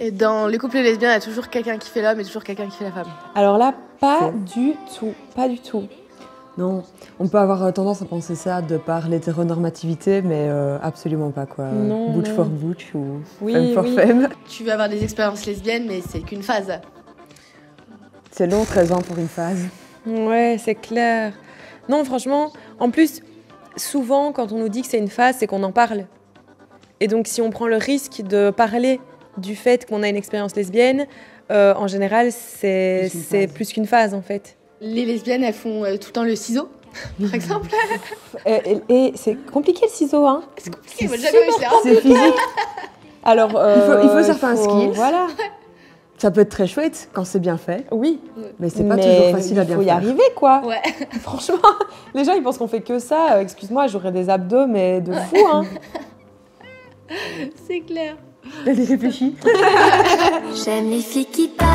Et dans les couples lesbiens, il y a toujours quelqu'un qui fait l'homme et toujours quelqu'un qui fait la femme. Alors là, pas du tout, pas du tout. Non, on peut avoir tendance à penser ça de par l'hétéronormativité, mais absolument pas quoi. Non, butch non. for butch ou Oui, femme for oui. femme. Tu vas avoir des expériences lesbiennes, mais c'est qu'une phase. C'est long, 13 ans pour une phase. Ouais, c'est clair. Non, franchement, en plus, souvent, quand on nous dit que c'est une phase, c'est qu'on en parle. Et donc, si on prend le risque de parler du fait qu'on a une expérience lesbienne, en général, c'est plus qu'une phase, en fait. Les lesbiennes, elles font tout le temps le ciseau, par exemple. Et c'est compliqué, le ciseau, hein. C'est compliqué, moi, j'ai jamais eu ça. C'est physique. Alors, il faut certains skills. Voilà. Ça peut être très chouette quand c'est bien fait, Oui. mais c'est pas toujours facile à bien faire. Il faut y arriver, quoi. Ouais. Franchement, les gens, ils pensent qu'on fait que ça. Excuse-moi, j'aurais des abdos, mais de fou, hein. C'est clair. Elle y réfléchit. J'aime les filles qui parlent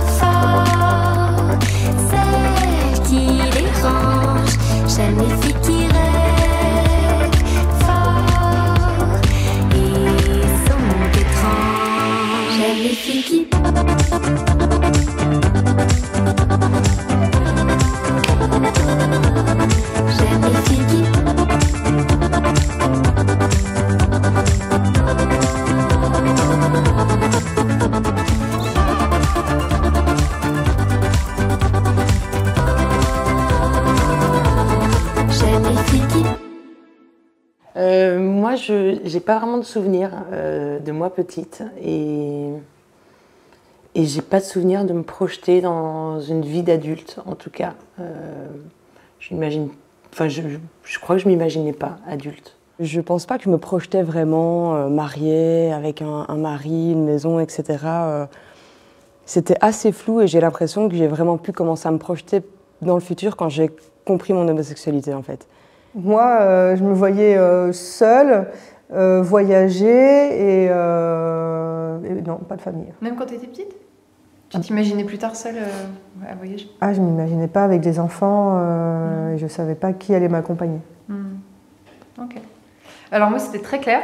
fort, celles qui dérangent. J'aime les filles qui rêvent fort et sont étranges. J'aime les filles qui j'aime les filles qui Moi, je n'ai pas vraiment de souvenirs de moi petite et j'ai pas de souvenir de me projeter dans une vie d'adulte, en tout cas. Je crois que je m'imaginais pas adulte. Je pense pas que je me projetais vraiment mariée, avec un mari, une maison, etc. C'était assez flou et j'ai l'impression que j'ai vraiment pu commencer à me projeter dans le futur quand j'ai compris mon homosexualité, en fait. Moi, je me voyais seule, voyager et non, pas de famille. Même quand tu étais petite? Tu t'imaginais plus tard seule à voyager? Ah, je ne m'imaginais pas avec des enfants et je ne savais pas qui allait m'accompagner. Ok. Alors moi, c'était très clair.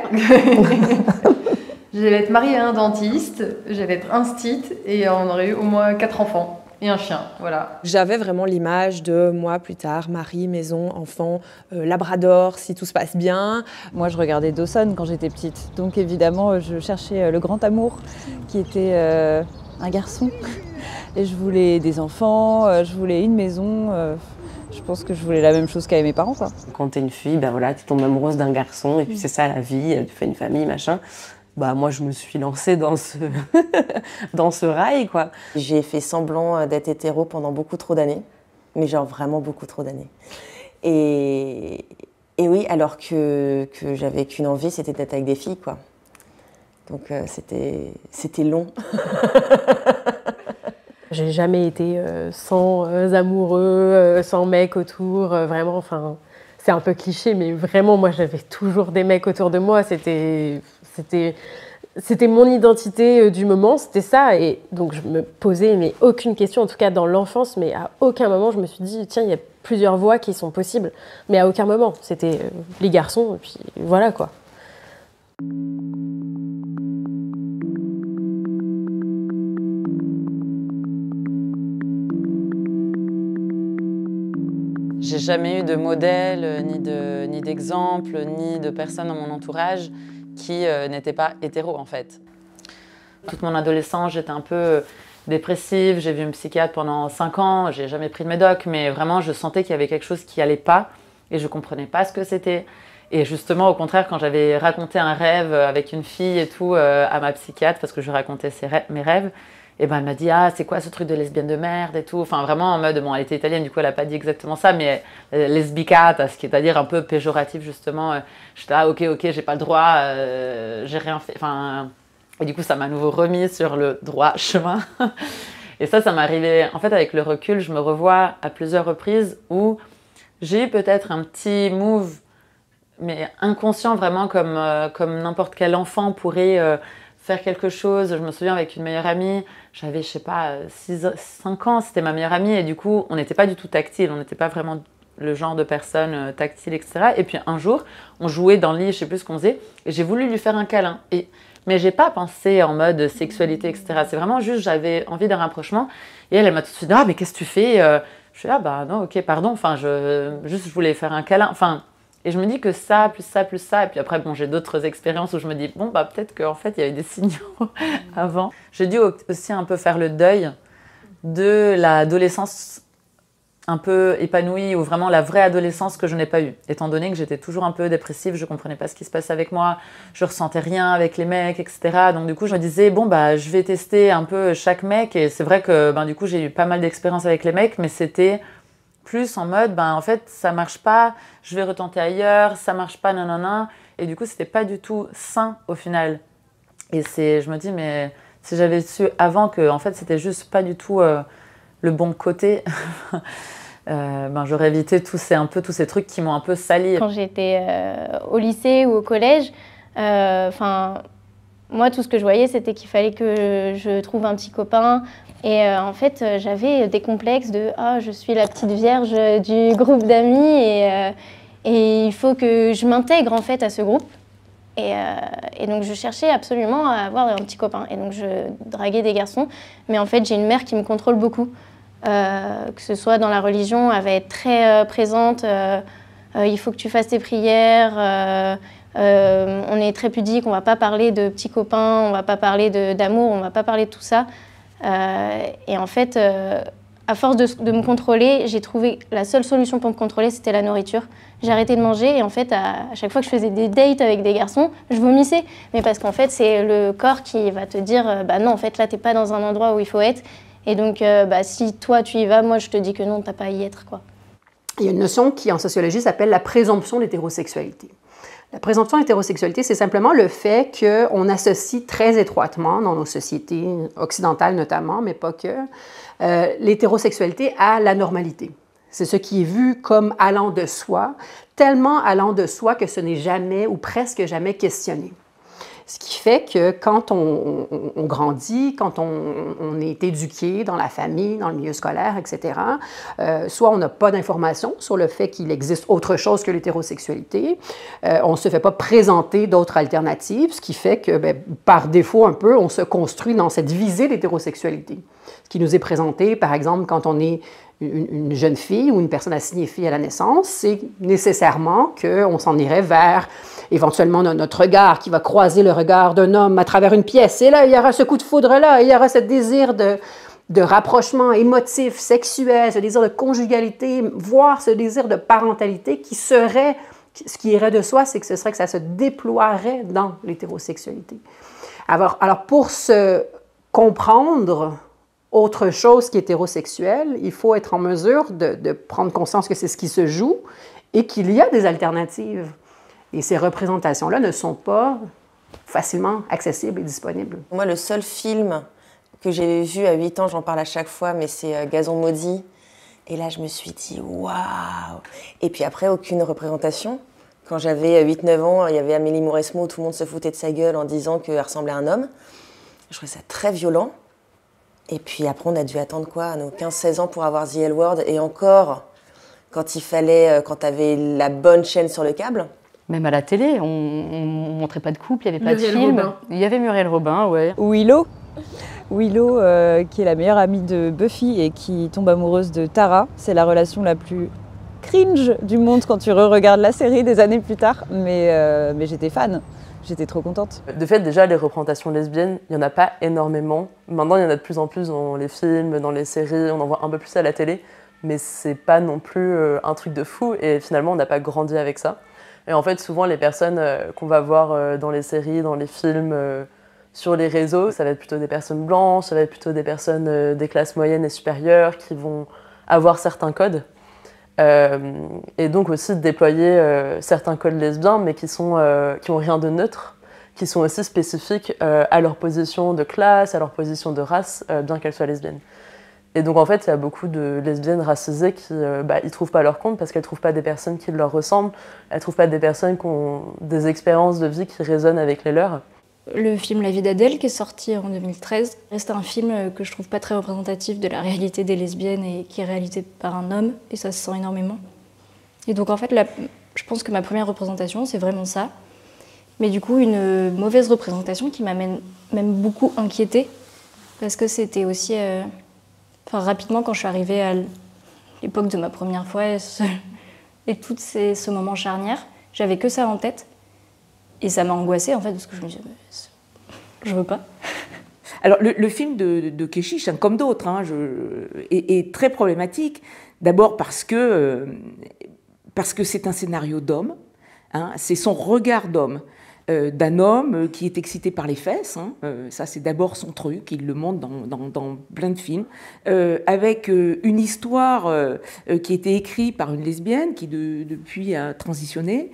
J'allais être mariée à un dentiste, j'allais être instite et on aurait eu au moins 4 enfants. Et un chien, voilà. J'avais vraiment l'image de moi plus tard, mari, maison, enfant, labrador, si tout se passe bien. Moi, je regardais Dawson quand j'étais petite. Donc évidemment, je cherchais le grand amour qui était un garçon. Et je voulais des enfants, je voulais une maison. Je pense que je voulais la même chose qu'avaient mes parents, quoi. Quand t'es une fille, ben voilà, tu tombes amoureuse d'un garçon et puis c'est ça la vie, tu fais une famille, machin. Bah moi je me suis lancée dans ce dans ce rail quoi. J'ai fait semblant d'être hétéro pendant beaucoup trop d'années, mais genre vraiment beaucoup trop d'années. Et oui, alors que j'avais qu'une envie, c'était d'être avec des filles quoi. Donc c'était long. J'ai jamais été sans amoureux, sans mec autour, vraiment, enfin, c'est un peu cliché, mais vraiment, moi, j'avais toujours des mecs autour de moi, c'était mon identité du moment, c'était ça, et donc je me posais mais aucune question, en tout cas dans l'enfance, mais à aucun moment je me suis dit, tiens, il y a plusieurs voies qui sont possibles, mais à aucun moment, c'était les garçons, et puis voilà, quoi. J'ai jamais eu de modèle, ni d'exemple, ni de personne dans mon entourage qui n'était pas hétéro en fait. Toute mon adolescence, j'étais un peu dépressive, j'ai vu une psychiatre pendant 5 ans, j'ai jamais pris de médoc, mais vraiment je sentais qu'il y avait quelque chose qui allait pas et je comprenais pas ce que c'était. Et justement, au contraire, quand j'avais raconté un rêve avec une fille et tout à ma psychiatre, parce que je racontais mes rêves, et ben elle m'a dit « Ah, c'est quoi ce truc de lesbienne de merde ?» et tout. Enfin, vraiment en mode, bon, elle était italienne, du coup, elle n'a pas dit exactement ça, mais lesbicata, ce qui est à dire un peu péjoratif, justement. J'étais « Ah, ok, j'ai pas le droit, j'ai rien fait. » Enfin, et du coup, ça m'a à nouveau remis sur le droit chemin. Et ça m'est arrivé, en fait, avec le recul, je me revois à plusieurs reprises où j'ai eu peut-être un petit move, mais inconscient vraiment, comme n'importe quel enfant pourrait faire quelque chose. Je me souviens avec une meilleure amie, j'avais, je sais pas, 5 ans, c'était ma meilleure amie, et du coup, on n'était pas du tout tactile, on n'était pas vraiment le genre de personne tactile, etc. Et puis un jour, on jouait dans le lit, je sais plus ce qu'on faisait, et j'ai voulu lui faire un câlin. Mais j'ai pas pensé en mode sexualité, etc. C'est vraiment juste, j'avais envie d'un rapprochement. Et elle m'a tout de suite dit, ah, mais qu'est-ce que tu fais? Je suis là, bah non, ok, pardon, enfin, je voulais faire un câlin. Enfin, et je me dis que ça, plus ça, plus ça. Et puis après, bon, j'ai d'autres expériences où je me dis, bon, bah peut-être qu'en fait, il y avait des signaux avant. J'ai dû aussi un peu faire le deuil de l'adolescence un peu épanouie, ou vraiment la vraie adolescence que je n'ai pas eue. Étant donné que j'étais toujours un peu dépressive, je ne comprenais pas ce qui se passait avec moi, je ressentais rien avec les mecs, etc. Donc du coup, je me disais, bon, bah, je vais tester un peu chaque mec. Et c'est vrai que du coup, j'ai eu pas mal d'expériences avec les mecs, mais c'était plus en mode, en fait, ça marche pas, je vais retenter ailleurs, ça marche pas, nanana. Et du coup, c'était pas du tout sain au final. Et je me dis, mais si j'avais su avant que, en fait, c'était juste pas du tout le bon côté, j'aurais évité tous ces trucs qui m'ont un peu sali. Quand j'étais au lycée ou au collège, moi, tout ce que je voyais, c'était qu'il fallait que je trouve un petit copain. Et en fait, j'avais des complexes de « Ah, je suis la petite vierge du groupe d'amis et il faut que je m'intègre en fait à ce groupe. » Et donc, je cherchais absolument à avoir un petit copain. Et donc, je draguais des garçons. Mais en fait, j'ai une mère qui me contrôle beaucoup. Que ce soit dans la religion, elle va être très présente. Il faut que tu fasses tes prières. On est très pudique, on ne va pas parler de petits copains, on ne va pas parler d'amour, on ne va pas parler de tout ça. Et en fait, à force de me contrôler, j'ai trouvé la seule solution pour me contrôler, c'était la nourriture. J'ai arrêté de manger et en fait, à chaque fois que je faisais des dates avec des garçons, je vomissais. Mais parce qu'en fait, c'est le corps qui va te dire « non, en fait, là, tu n'es pas dans un endroit où il faut être. » Et donc, si toi, tu y vas, moi, je te dis que non, tu n'as pas à y être, quoi. Il y a une notion qui, en sociologie, s'appelle la présomption d'hétérosexualité. La présomption d'hétérosexualité, c'est simplement le fait qu'on associe très étroitement, dans nos sociétés occidentales notamment, mais pas que, l'hétérosexualité à la normalité. C'est ce qui est vu comme allant de soi, tellement allant de soi que ce n'est jamais ou presque jamais questionné. Ce qui fait que quand on grandit, quand on est éduqué dans la famille, dans le milieu scolaire, etc., soit on n'a pas d'informations sur le fait qu'il existe autre chose que l'hétérosexualité, on ne se fait pas présenter d'autres alternatives, ce qui fait que, par défaut un peu, on se construit dans cette visée d'hétérosexualité. Ce qui nous est présenté, par exemple, quand on est une jeune fille ou une personne assignée fille à la naissance, c'est nécessairement qu'on s'en irait vers éventuellement notre regard qui va croiser le regard d'un homme à travers une pièce. Et là, il y aura ce coup de foudre-là, il y aura ce désir de rapprochement émotif, sexuel, ce désir de conjugalité, voire ce désir de parentalité qui serait, ce qui irait de soi, c'est que ce serait que ça se déploierait dans l'hétérosexualité. Alors pour se comprendre autre chose qu'hétérosexuel, il faut être en mesure de prendre conscience que c'est ce qui se joue et qu'il y a des alternatives. Et ces représentations-là ne sont pas facilement accessibles et disponibles. Moi, le seul film que j'ai vu à 8 ans, j'en parle à chaque fois, mais c'est Gazon maudit. Et là, je me suis dit, waouh! Et puis après, aucune représentation. Quand j'avais 8-9 ans, il y avait Amélie Mauresmo où tout le monde se foutait de sa gueule en disant qu'elle ressemblait à un homme. Je trouvais ça très violent. Et puis après, on a dû attendre quoi, à nos 15-16 ans pour avoir The L Word. Et encore, quand t'avais la bonne chaîne sur le câble. Même à la télé, on montrait pas de couple, il n'y avait pas de film. Robin. Il y avait Muriel Robin, ouais. Willow, qui est la meilleure amie de Buffy et qui tombe amoureuse de Tara. C'est la relation la plus cringe du monde quand tu re-regardes la série des années plus tard. Mais j'étais fan. J'étais trop contente. De fait, déjà, les représentations lesbiennes, il n'y en a pas énormément. Maintenant, il y en a de plus en plus dans les films, dans les séries, on en voit un peu plus à la télé. Mais c'est pas non plus un truc de fou. Et finalement, on n'a pas grandi avec ça. Et en fait, souvent, les personnes qu'on va voir dans les séries, dans les films, sur les réseaux, ça va être plutôt des personnes blanches, ça va être plutôt des personnes des classes moyennes et supérieures qui vont avoir certains codes. Et donc aussi de déployer certains codes lesbiens, mais qui ont rien de neutre, qui sont aussi spécifiques à leur position de classe, à leur position de race, bien qu'elles soient lesbiennes. Et donc en fait, il y a beaucoup de lesbiennes racisées qui ne trouvent pas leur compte parce qu'elles ne trouvent pas des personnes qui leur ressemblent, elles ne trouvent pas des personnes qui ont des expériences de vie qui résonnent avec les leurs. Le film La vie d'Adèle, qui est sorti en 2013, reste un film que je trouve pas très représentatif de la réalité des lesbiennes et qui est réalisé par un homme, et ça se sent énormément. Et donc en fait, je pense que ma première représentation, c'est vraiment ça. Mais du coup, une mauvaise représentation qui m'a même beaucoup inquiétée, parce que c'était aussi... rapidement, quand je suis arrivée à l'époque de ma première fois et tout ce moment charnière, j'avais que ça en tête. Et ça m'a angoissée, en fait, parce que je me disais, je veux pas. Alors, le film de Keshish, comme d'autres, hein, est très problématique. D'abord parce que c'est un scénario d'homme, hein, c'est son regard d'homme. D'un homme qui est excité par les fesses, hein, ça c'est d'abord son truc, il le montre dans plein de films, avec une histoire qui a été écrite par une lesbienne qui depuis a transitionné,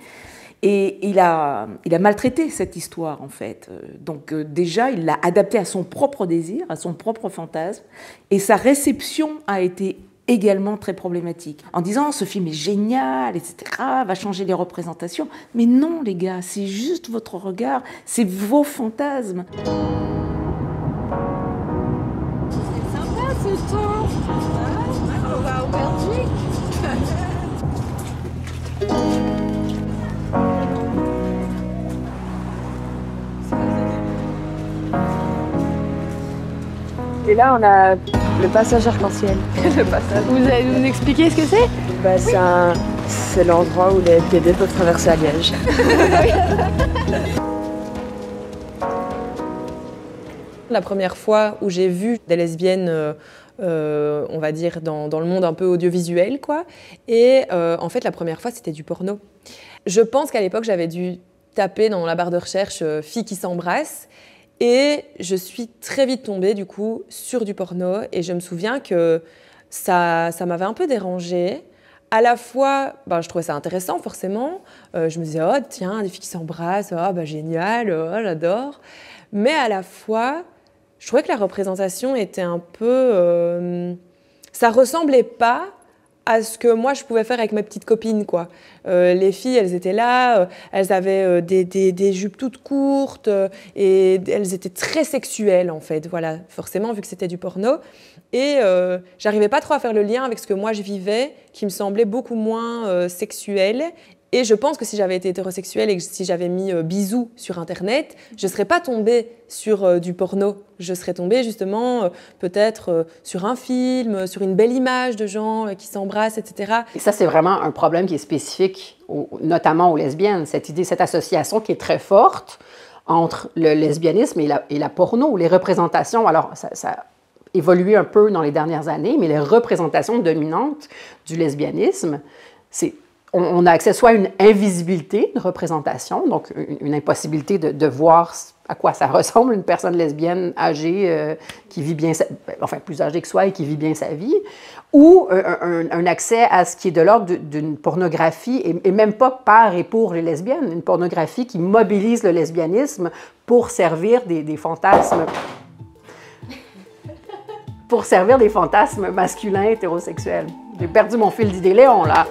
et il a maltraité cette histoire en fait. Donc déjà il l'a adaptée à son propre désir, à son propre fantasme, et sa réception a été également très problématique, en disant ce film est génial, etc., va changer les représentations. Mais non les gars, c'est juste votre regard, c'est vos fantasmes. C'est sympa ce temps. On va au Belgique. Et là, on a le passage arc-en-ciel. Le passage. Vous allez nous expliquer ce que c'est? C'est l'endroit où les PD peuvent traverser à Liège. La première fois où j'ai vu des lesbiennes, on va dire, dans le monde un peu audiovisuel, quoi. Et en fait, la première fois, c'était du porno. Je pense qu'à l'époque, j'avais dû taper dans la barre de recherche « filles qui s'embrassent ». Et je suis très vite tombée, du coup, sur du porno. Et je me souviens que ça m'avait un peu dérangée. À la fois, je trouvais ça intéressant, forcément. Je me disais, oh, tiens, des filles qui s'embrassent, oh, génial, oh, j'adore. Mais à la fois, je trouvais que la représentation était un peu... ça ressemblait pas à ce que moi je pouvais faire avec mes petites copines, quoi. Les filles, elles étaient là, elles avaient des jupes toutes courtes et elles étaient très sexuelles en fait, voilà, forcément vu que c'était du porno. Et j'arrivais pas trop à faire le lien avec ce que moi je vivais, qui me semblait beaucoup moins sexuel. Et je pense que si j'avais été hétérosexuelle et que si j'avais mis bisous sur Internet, je ne serais pas tombée sur du porno. Je serais tombée justement peut-être sur un film, sur une belle image de gens qui s'embrassent, etc. Et ça, c'est vraiment un problème qui est spécifique, notamment aux lesbiennes. Cette idée, cette association qui est très forte entre le lesbianisme et la porno, les représentations. Alors, ça a évolué un peu dans les dernières années, mais les représentations dominantes du lesbianisme, c'est... On a accès soit à une invisibilité de représentation, donc une impossibilité de voir à quoi ça ressemble une personne lesbienne âgée qui vit bien, plus âgée que soi et qui vit bien sa vie, ou un accès à ce qui est de l'ordre d'une pornographie, et même pas par et pour les lesbiennes, une pornographie qui mobilise le lesbianisme pour servir des fantasmes. Pour servir des fantasmes masculins hétérosexuels. J'ai perdu mon fil d'idée, Léon, là.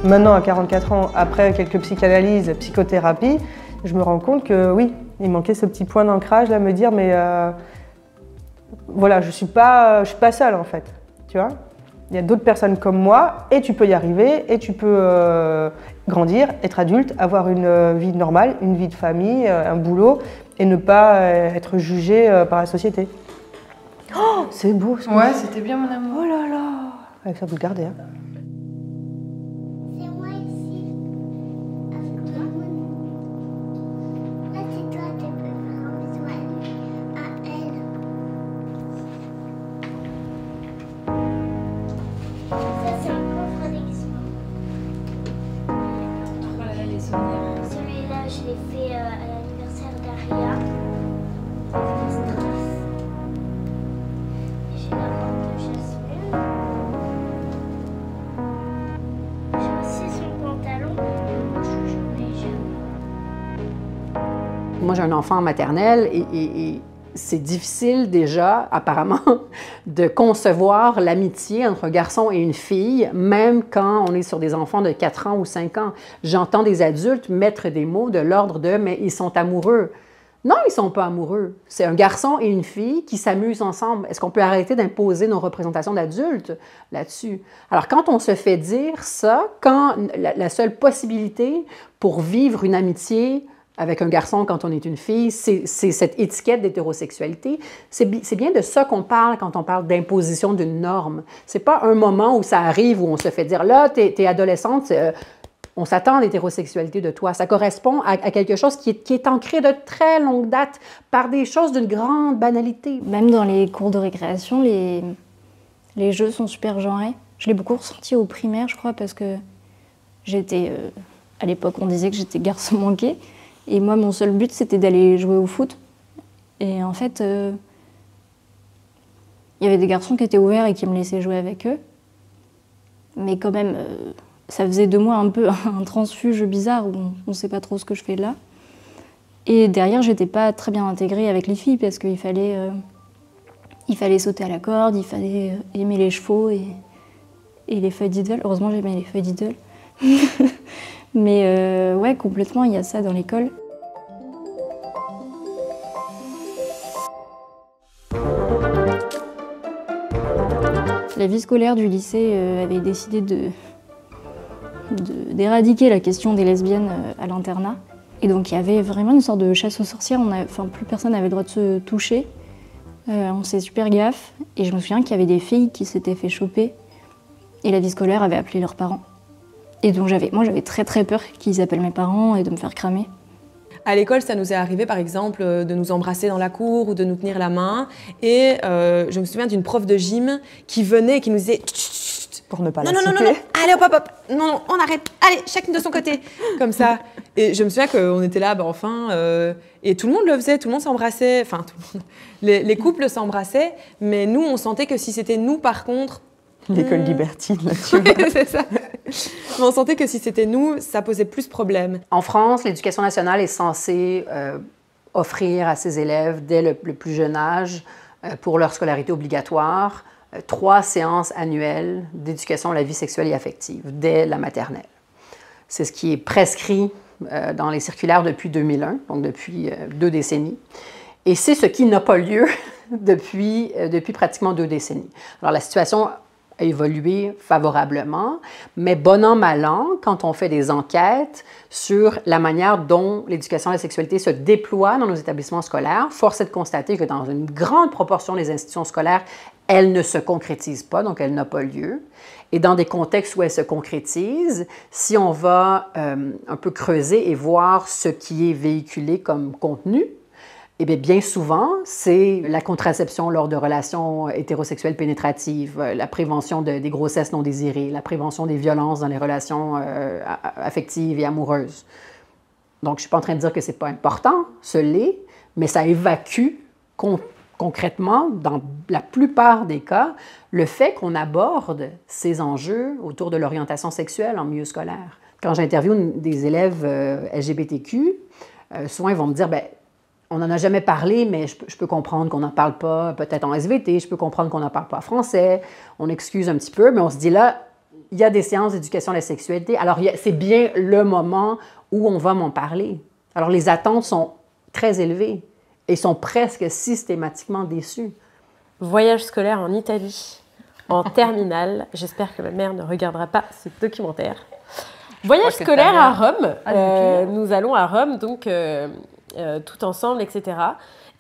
Maintenant, à 44 ans, après quelques psychanalyses, psychothérapie, je me rends compte que oui, il manquait ce petit point d'ancrage, là, me dire, mais voilà, je suis pas seule en fait, tu vois. Il y a d'autres personnes comme moi et tu peux y arriver et tu peux grandir, être adulte, avoir une vie normale, une vie de famille, un boulot et ne pas être jugé par la société. Oh, c'est beau ce Ouais, c'était bien mon amour. Oh là là. Avec ça, vous le gardez. Hein. Celui-là, je l'ai fait à l'anniversaire d'Aria. J'ai la robe de Jasmine. J'ai aussi son pantalon. Moi, je n'ai jamais. Moi, j'ai un enfant en maternelle et c'est difficile déjà, apparemment, de concevoir l'amitié entre un garçon et une fille, même quand on est sur des enfants de 4 ans ou 5 ans. J'entends des adultes mettre des mots de l'ordre de « mais ils sont amoureux ». Non, ils ne sont pas amoureux. C'est un garçon et une fille qui s'amusent ensemble. Est-ce qu'on peut arrêter d'imposer nos représentations d'adultes là-dessus? Alors, quand on se fait dire ça, quand la seule possibilité pour vivre une amitié avec un garçon quand on est une fille, c'est cette étiquette d'hétérosexualité. C'est bien de ça qu'on parle quand on parle d'imposition d'une norme. C'est pas un moment où ça arrive, où on se fait dire « là, t'es adolescente, on s'attend à l'hétérosexualité de toi ». Ça correspond à quelque chose qui est ancré de très longue date par des choses d'une grande banalité. Même dans les cours de récréation, les jeux sont super genrés. Je l'ai beaucoup ressenti au primaire, je crois, parce que j'étais... à l'époque, on disait que j'étais garçon manqué. Et moi, mon seul but, c'était d'aller jouer au foot. Et en fait, il y avait des garçons qui étaient ouverts et qui me laissaient jouer avec eux. Mais quand même, ça faisait de moi un peu un transfuge bizarre où on ne sait pas trop ce que je fais là. Et derrière, j'étais pas très bien intégrée avec les filles parce qu'il fallait sauter à la corde, il fallait aimer les chevaux et les feuilles d'idole. Heureusement, j'aimais les feuilles d'idole. Mais ouais, complètement, il y a ça dans l'école. La vie scolaire du lycée avait décidé d'éradiquer la question des lesbiennes à l'internat. Et donc il y avait vraiment une sorte de chasse aux sorcières, plus personne n'avait le droit de se toucher. On faisait super gaffe. Et je me souviens qu'il y avait des filles qui s'étaient fait choper. Et la vie scolaire avait appelé leurs parents. Et donc moi j'avais très très peur qu'ils appellent mes parents et de me faire cramer. À l'école, ça nous est arrivé par exemple de nous embrasser dans la cour ou de nous tenir la main. Et je me souviens d'une prof de gym qui venait et qui nous disait pour ne pas la non, citer. non, allez hop, non, on arrête, allez, chacune de son côté, comme ça. Et je me souviens qu'on était là, et tout le monde le faisait, tout le monde s'embrassait, enfin tout le monde, les couples s'embrassaient, mais nous on sentait que si c'était nous par contre, l'école libertine, là-dessus. C'est ça. Mais on sentait que si c'était nous, ça posait plus de problèmes. En France, l'Éducation nationale est censée offrir à ses élèves, dès le plus jeune âge, pour leur scolarité obligatoire, 3 séances annuelles d'éducation à la vie sexuelle et affective, dès la maternelle. C'est ce qui est prescrit dans les circulaires depuis 2001, donc depuis 2 décennies. Et c'est ce qui n'a pas lieu depuis pratiquement 2 décennies. Alors la situation a évolué favorablement, mais bon an, mal an, quand on fait des enquêtes sur la manière dont l'éducation à la sexualité se déploie dans nos établissements scolaires, force est de constater que dans une grande proportion des institutions scolaires, elle ne se concrétise pas, donc elle n'a pas lieu. Et dans des contextes où elle se concrétise, si on va un peu creuser et voir ce qui est véhiculé comme contenu, eh bien souvent, c'est la contraception lors de relations hétérosexuelles pénétratives, la prévention des grossesses non désirées, la prévention des violences dans les relations affectives et amoureuses. Donc, je ne suis pas en train de dire que ce n'est pas important, ce l'est, mais ça évacue concrètement, dans la plupart des cas, le fait qu'on aborde ces enjeux autour de l'orientation sexuelle en milieu scolaire. Quand j'interviewe des élèves LGBTQ, souvent ils vont me dire, on n'en a jamais parlé, mais je peux comprendre qu'on n'en parle pas peut-être en SVT, je peux comprendre qu'on n'en parle pas en français, on excuse un petit peu, mais on se dit là, il y a des séances d'éducation à la sexualité, alors c'est bien le moment où on va m'en parler. Alors les attentes sont très élevées et sont presque systématiquement déçues. Voyage scolaire en Italie. en terminale. J'espère que ma mère ne regardera pas ce documentaire. Voyage scolaire à Rome. Nous allons à Rome, donc tout ensemble, etc.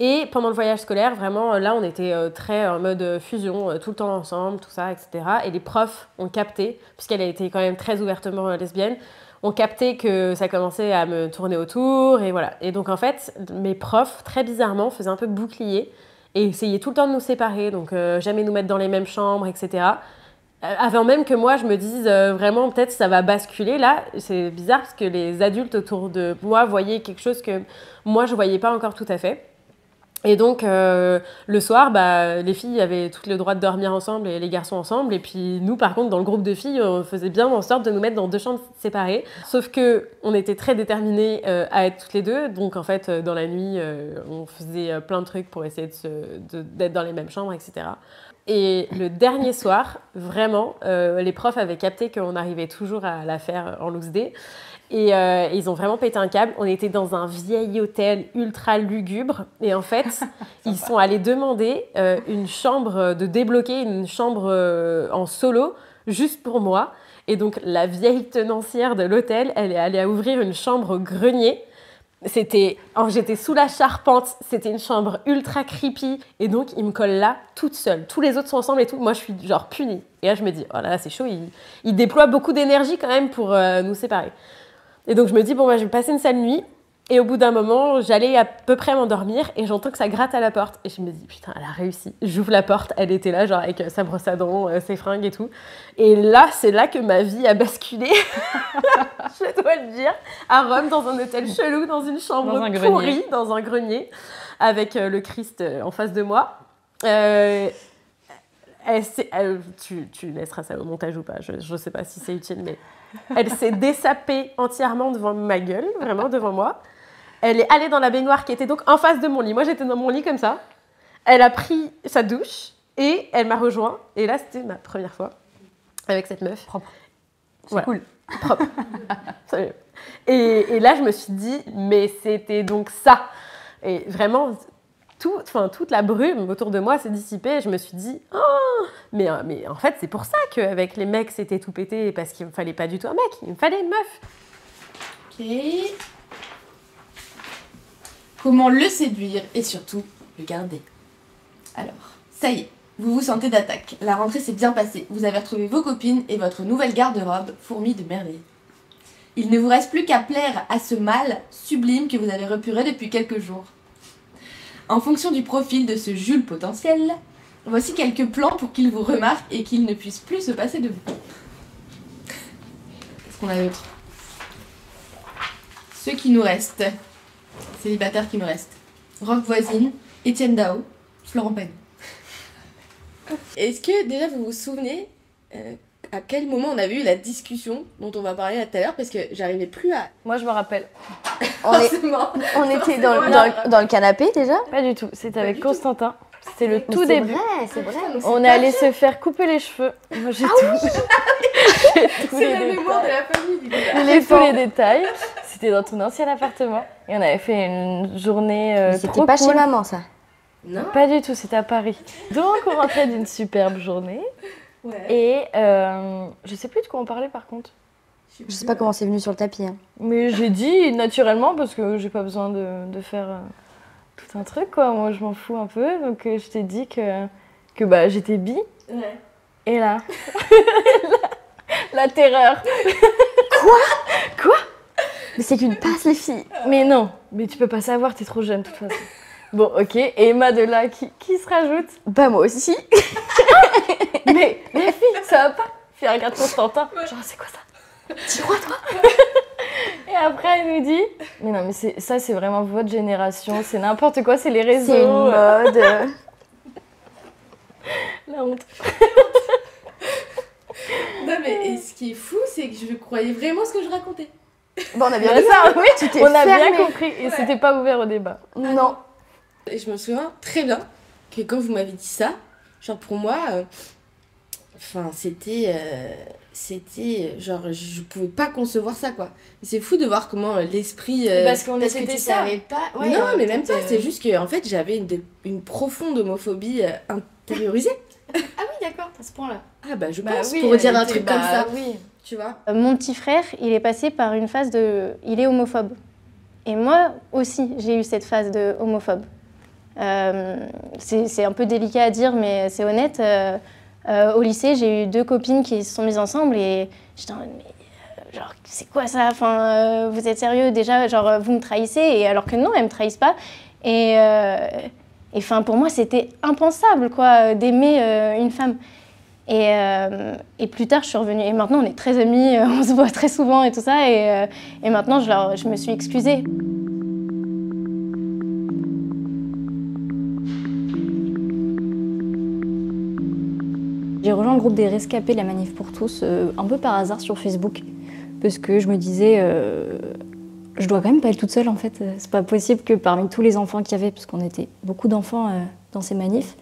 Et pendant le voyage scolaire, vraiment, là, on était très en mode fusion, tout le temps ensemble, tout ça, etc. Et les profs ont capté, puisqu'elle a été quand même très ouvertement lesbienne, ont capté que ça commençait à me tourner autour, et voilà. Et donc, en fait, mes profs, très bizarrement, faisaient un peu bouclier et essayaient tout le temps de nous séparer, donc jamais nous mettre dans les mêmes chambres, etc. Avant même que moi, je me dise vraiment, peut-être ça va basculer. Là, c'est bizarre parce que les adultes autour de moi voyaient quelque chose que moi, je ne voyais pas encore tout à fait. Et donc, le soir, les filles avaient tout le droit de dormir ensemble et les garçons ensemble. Et puis nous, par contre, dans le groupe de filles, on faisait bien en sorte de nous mettre dans 2 chambres séparées. Sauf qu'on était très déterminés à être toutes les 2. Donc, en fait, dans la nuit, on faisait plein de trucs pour essayer d'être dans les mêmes chambres, etc. Et le dernier soir, vraiment, les profs avaient capté qu'on arrivait toujours à la faire en loose day. Et ils ont vraiment pété un câble. On était dans un vieil hôtel ultra lugubre. Et en fait, ils sont allés demander une chambre, de débloquer une chambre en solo, juste pour moi. Et donc, la vieille tenancière de l'hôtel, elle est allée ouvrir une chambre au grenier. J'étais sous la charpente, c'était une chambre ultra creepy. Et donc, ils me collent là, toute seule. Tous les autres sont ensemble et tout. Moi, je suis genre punie. Et là, je me dis, oh là là, c'est chaud. Ils déploient beaucoup d'énergie quand même pour nous séparer. Et donc, je me dis, bon, je vais passer une sale nuit. Et au bout d'un moment, j'allais à peu près m'endormir et j'entends que ça gratte à la porte. Et je me dis, putain, elle a réussi. J'ouvre la porte, elle était là, genre avec sa brosse à dents, ses fringues et tout. Et là, c'est là que ma vie a basculé. Je dois le dire. À Rome, dans un hôtel chelou, dans une chambre pourrie, dans un grenier, avec le Christ en face de moi. Tu laisseras ça au montage ou pas, je sais pas si c'est utile, mais elle s'est dessapée entièrement devant ma gueule, vraiment devant moi. Elle est allée dans la baignoire qui était donc en face de mon lit. Moi, j'étais dans mon lit comme ça. Elle a pris sa douche et elle m'a rejoint. Et là, c'était ma première fois avec cette meuf. Propre. Voilà. Cool. Propre. Et là, je me suis dit, mais c'était donc ça. Et vraiment... toute la brume autour de moi s'est dissipée et je me suis dit oh, mais en fait c'est pour ça qu'avec les mecs c'était tout pété parce qu'il me fallait pas du tout un mec, il me fallait une meuf. Ok. Comment le séduire et surtout le garder? Alors, ça y est, vous vous sentez d'attaque. La rentrée s'est bien passée, vous avez retrouvé vos copines et votre nouvelle garde-robe fourmille de merveilles. Il ne vous reste plus qu'à plaire à ce mâle sublime que vous avez repuré depuis quelques jours. En fonction du profil de ce Jules potentiel, voici quelques plans pour qu'il vous remarque et qu'il ne puisse plus se passer de vous. Qu'est-ce qu'on a d'autre? Ceux qui nous restent, célibataires qui nous restent. Rock Voisine, Étienne Dao, Florent Pagny. Est-ce que déjà vous vous souvenez à quel moment on avait eu la discussion dont on va parler là tout à l'heure, parce que j'arrivais plus à... Moi je me rappelle. On était dans le canapé déjà? Pas du tout, c'était avec Constantin. C'était le tout c'est début. C'est vrai. On est allé se faire couper les cheveux. Moi j'ai tout. C'est la mémoire de la famille du coup. Tous les détails. C'était dans ton ancien appartement. Et on avait fait une journée C'était pas chez maman ça? Non. Pas du tout, c'était à Paris. Donc on rentrait d'une superbe journée. Ouais. Et je sais plus de quoi on parlait par contre. Je sais pas comment c'est venu sur le tapis. Hein. Mais j'ai dit naturellement parce que j'ai pas besoin de faire tout un truc quoi. Moi je m'en fous un peu. Donc je t'ai dit que bah, j'étais bi. Ouais. Et là, la terreur. Quoi? Mais c'est qu'une passe les filles. Mais non, mais tu peux pas savoir, t'es trop jeune de toute façon. Bon ok, et Emma de là qui se rajoute? Bah moi aussi. Mais les filles, ça va pas. Puis elle regarde Constantin. Genre c'est quoi ça? Tu crois toi? Et après elle nous dit, mais non mais ça c'est vraiment votre génération, c'est n'importe quoi, c'est les réseaux. C'est une mode. La honte. Non mais et ce qui est fou, c'est que je croyais vraiment ce que je racontais. Bon on a bien vu ça, oui, tu t'es On a fermée. bien compris et c'était pas ouvert au débat. Non. Et je me souviens très bien que quand vous m'avez dit ça, genre pour moi, enfin c'était genre je pouvais pas concevoir ça quoi. C'est fou de voir comment l'esprit parce qu'on que tu savais pas. Ouais, non mais même pas, c'est juste que en fait j'avais une profonde homophobie intériorisée. Ah oui d'accord. à ce point-là. Ah bah je Bah pense, oui, pour dire un était- truc comme ça. Oui, tu vois. Mon petit frère, il est passé par une phase de... Il est homophobe. Et moi aussi, j'ai eu cette phase de homophobe. C'est un peu délicat à dire, mais c'est honnête. Au lycée, j'ai eu 2 copines qui se sont mises ensemble et j'étais en mode, mais genre, c'est quoi ça? Enfin, vous êtes sérieux déjà? Genre, vous me trahissez? Et alors que non, elles me trahissent pas. Et enfin, pour moi, c'était impensable, quoi, d'aimer une femme. Et plus tard, je suis revenue. Et maintenant, on est très amis, on se voit très souvent et tout ça. Et maintenant, je me suis excusée. J'ai rejoint le groupe des rescapés de la Manif pour tous un peu par hasard sur Facebook. Parce que je me disais, je dois quand même pas être toute seule en fait. C'est pas possible que parmi tous les enfants qu'il y avait, parce qu'on était beaucoup d'enfants dans ces manifs,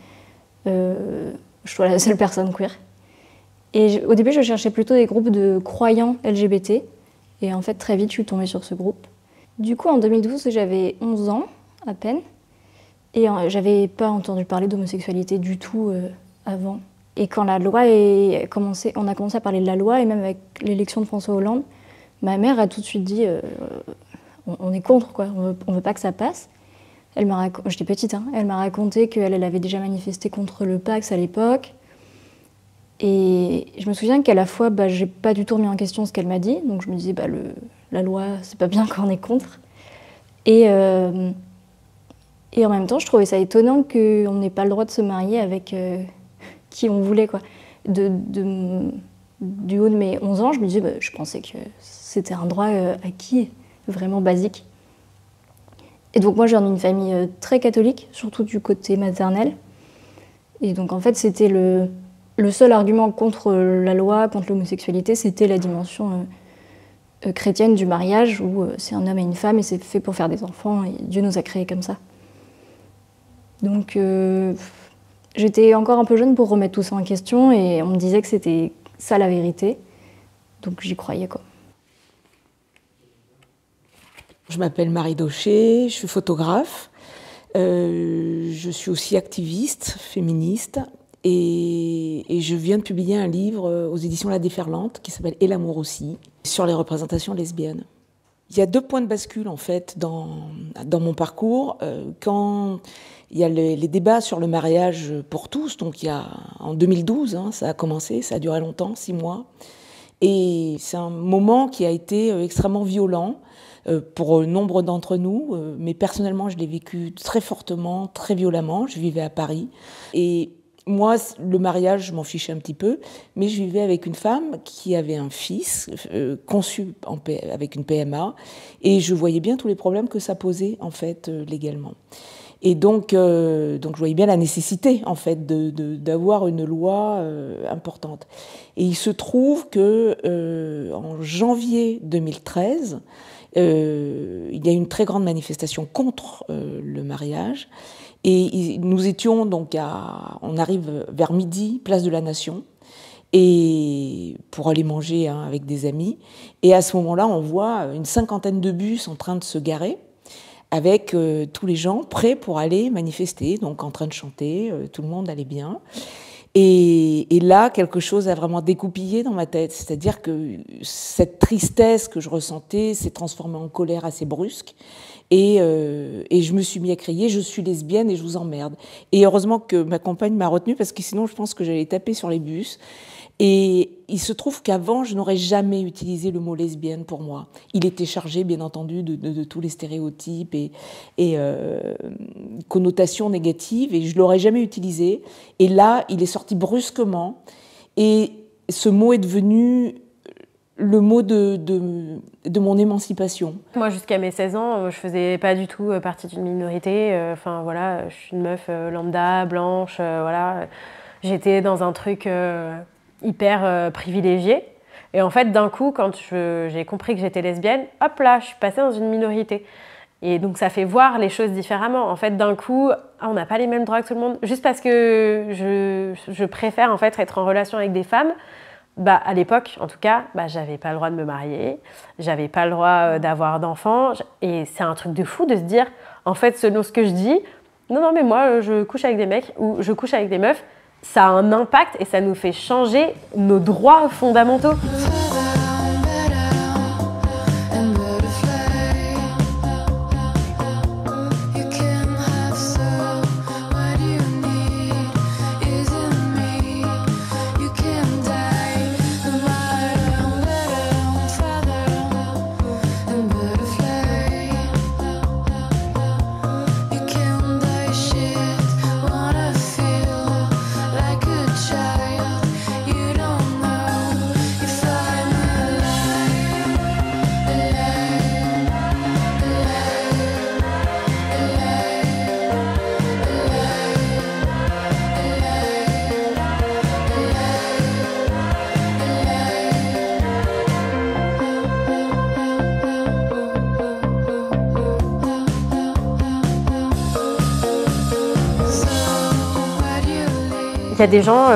je sois la seule personne queer. Et au début, je cherchais plutôt des groupes de croyants LGBT. Et en fait, très vite, je suis tombée sur ce groupe. Du coup, en 2012, j'avais 11 ans, à peine. Et j'avais pas entendu parler d'homosexualité du tout avant. Et quand la loi on a commencé à parler de la loi, et même avec l'élection de François Hollande, ma mère a tout de suite dit on est contre, quoi. On veut pas que ça passe. J'étais petite, hein. Elle m'a raconté qu'elle avait déjà manifesté contre le Pacs à l'époque. Et je me souviens qu'à la fois, j'ai pas du tout remis en question ce qu'elle m'a dit. Donc je me disais, la loi, c'est pas bien quand on est contre. Et en même temps, je trouvais ça étonnant qu'on n'ait pas le droit de se marier avec qui on voulait, quoi. Du haut de mes 11 ans, je me disais, je pensais que c'était un droit acquis, vraiment basique. Et donc moi, je viens d'une famille très catholique, surtout du côté maternel. Et donc en fait, c'était le seul argument contre la loi, contre l'homosexualité, c'était la dimension chrétienne du mariage, où c'est un homme et une femme et c'est fait pour faire des enfants, et Dieu nous a créés comme ça. Donc j'étais encore un peu jeune pour remettre tout ça en question, et on me disait que c'était ça la vérité. Donc j'y croyais, quoi. Je m'appelle Marie Daucher, je suis photographe. Je suis aussi activiste, féministe. Et je viens de publier un livre aux éditions La Déferlante qui s'appelle « Et l'amour aussi » sur les représentations lesbiennes. Il y a 2 points de bascule en fait dans mon parcours. Quand il y a les débats sur le mariage pour tous, donc il y a en 2012, hein, ça a commencé, ça a duré longtemps, 6 mois. Et c'est un moment qui a été extrêmement violent pour nombre d'entre nous, mais personnellement je l'ai vécu très fortement, très violemment. Je vivais à Paris et moi, le mariage, je m'en fichais un petit peu, mais je vivais avec une femme qui avait un fils conçu avec une PMA, et je voyais bien tous les problèmes que ça posait en fait légalement. Et donc je voyais bien la nécessité en fait d'avoir une loi importante. Et il se trouve que en janvier 2013, il y a une très grande manifestation contre le mariage. Et nous étions donc on arrive vers midi, place de la Nation, et pour aller manger avec des amis. Et à ce moment-là, on voit une 50aine de bus en train de se garer, avec tous les gens prêts pour aller manifester, donc en train de chanter, tout le monde allait bien. Et là, quelque chose a vraiment découpillé dans ma tête, c'est-à-dire que cette tristesse que je ressentais s'est transformée en colère assez brusque. Et je me suis mis à crier « Je suis lesbienne et je vous emmerde ». Et heureusement que ma compagne m'a retenue, parce que sinon je pense que j'allais taper sur les bus. Et il se trouve qu'avant, je n'aurais jamais utilisé le mot lesbienne pour moi. Il était chargé, bien entendu, de tous les stéréotypes et connotations négatives, et je ne l'aurais jamais utilisé. Et là, il est sorti brusquement, et ce mot est devenu le mot de mon émancipation. Moi, jusqu'à mes 16 ans, je faisais pas du tout partie d'une minorité. Enfin, voilà, je suis une meuf lambda, blanche, voilà. J'étais dans un truc hyper privilégié. Et en fait, d'un coup, quand j'ai compris que j'étais lesbienne, hop là, je suis passée dans une minorité. Et donc, ça fait voir les choses différemment. En fait, d'un coup, on n'a pas les mêmes droits que tout le monde. Juste parce que je préfère en fait être en relation avec des femmes, à l'époque, en tout cas, j'avais pas le droit de me marier, j'avais pas le droit d'avoir d'enfants, et c'est un truc de fou de se dire, en fait, selon ce que je dis, non, mais moi, je couche avec des mecs ou je couche avec des meufs, ça a un impact et ça nous fait changer nos droits fondamentaux. Il y a des gens,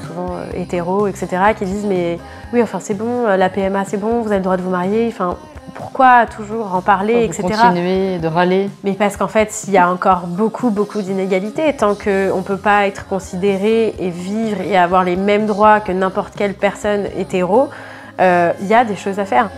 souvent hétéros, etc., qui disent mais oui, enfin c'est bon, la PMA c'est bon, vous avez le droit de vous marier, enfin pourquoi toujours en parler, etc. Continuer de râler. Mais parce qu'en fait, il y a encore beaucoup d'inégalités. Tant qu'on ne peut pas être considéré et vivre et avoir les mêmes droits que n'importe quelle personne hétéro, il y a des choses à faire.